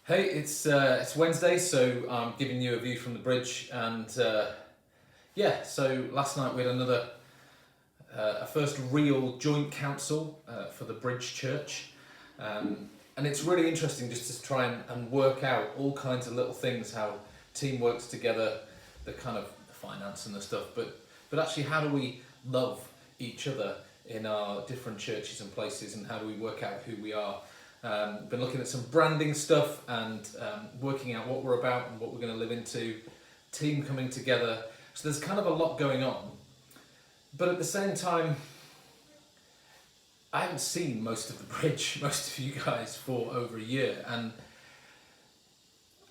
Hey, it's Wednesday, so I'm giving you a view from the bridge, and so last night we had a first real joint council for the Bridge Church, and it's really interesting just to try and work out all kinds of little things, how team works together, the kind of finance and the stuff, but actually how do we love each other in our different churches and places, and how do we work out who we are. Been looking at some branding stuff and working out what we're about and what we're going to live into, team coming together. So there's kind of a lot going on. But at the same time, I haven't seen most of the bridge, most of you guys, for over a year. And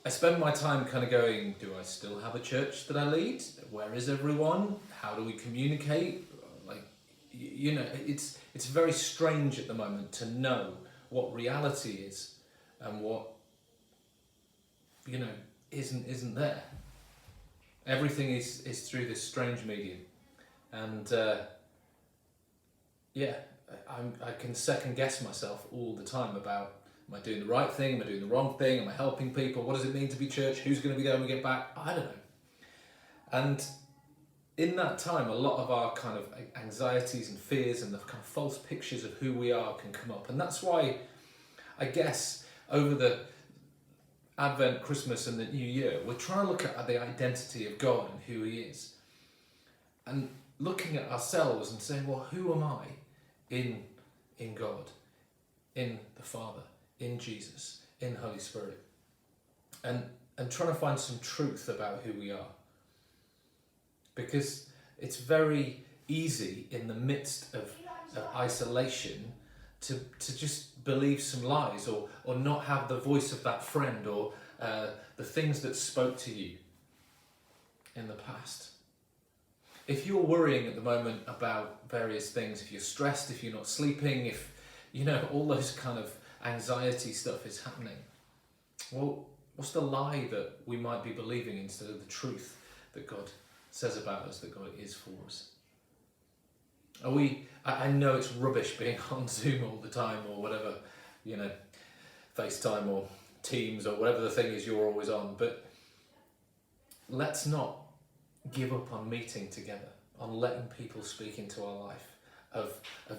I spend my time kind of going, do I still have a church that I lead? Where is everyone? How do we communicate? Like, it's very strange at the moment to know what reality is and what isn't there. Everything is through this strange medium, and I can second guess myself all the time about, am I doing the right thing, am I doing the wrong thing, am I helping people, what does it mean to be church, who's going to be there when we get back, I don't know. And in that time, a lot of our kind of anxieties and fears and the kind of false pictures of who we are can come up. And that's why, I guess, over the Advent, Christmas and the New Year, we're trying to look at the identity of God and who He is. And looking at ourselves and saying, well, who am I in God, in the Father, in Jesus, in Holy Spirit? And trying to find some truth about who we are. Because it's very easy in the midst of isolation to just believe some lies, or not have the voice of that friend, or the things that spoke to you in the past. If you're worrying at the moment about various things, if you're stressed, if you're not sleeping, if all those kind of anxiety stuff is happening, well, what's the lie that we might be believing instead of the truth that God says about us, that God is for us? I know it's rubbish being on Zoom all the time, or whatever, FaceTime or Teams or whatever the thing is you're always on, but let's not give up on meeting together, on letting people speak into our life of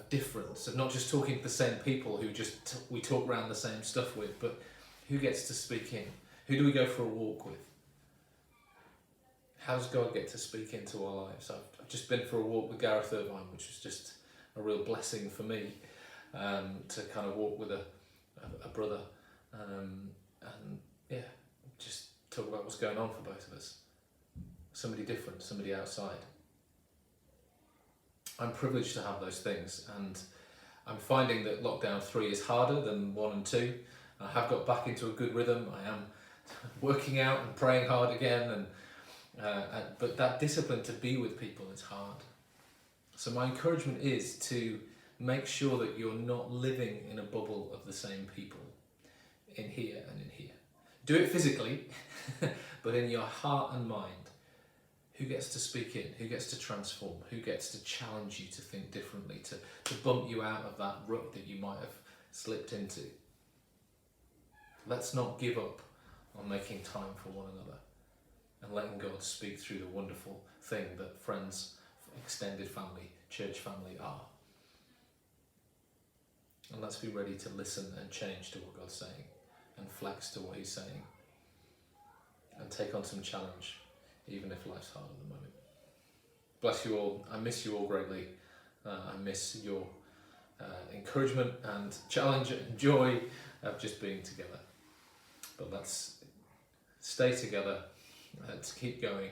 difference, of not just talking to the same people who we talk around the same stuff with, but who gets to speak in? Who do we go for a walk with? How does God get to speak into our lives? I've just been for a walk with Gareth Irvine, which was just a real blessing for me, to kind of walk with a brother, and just talk about what's going on for both of us. Somebody different, somebody outside. I'm privileged to have those things, and I'm finding that lockdown 3 is harder than 1 and 2. I have got back into a good rhythm. I am working out and praying hard again, but that discipline to be with people is hard. So my encouragement is to make sure that you're not living in a bubble of the same people, in here and in here. Do it physically, but in your heart and mind. Who gets to speak in? Who gets to transform? Who gets to challenge you to think differently, to bump you out of that rut that you might have slipped into? Let's not give up on making time for one another and letting God speak through the wonderful thing that friends, extended family, church family are. And let's be ready to listen and change to what God's saying, and flex to what He's saying, and take on some challenge, even if life's hard at the moment. Bless you all. I miss you all greatly. I miss your encouragement and challenge and joy of just being together. But let's stay together. Let's keep going.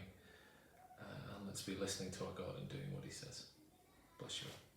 And let's be listening to our God and doing what He says. Bless you all.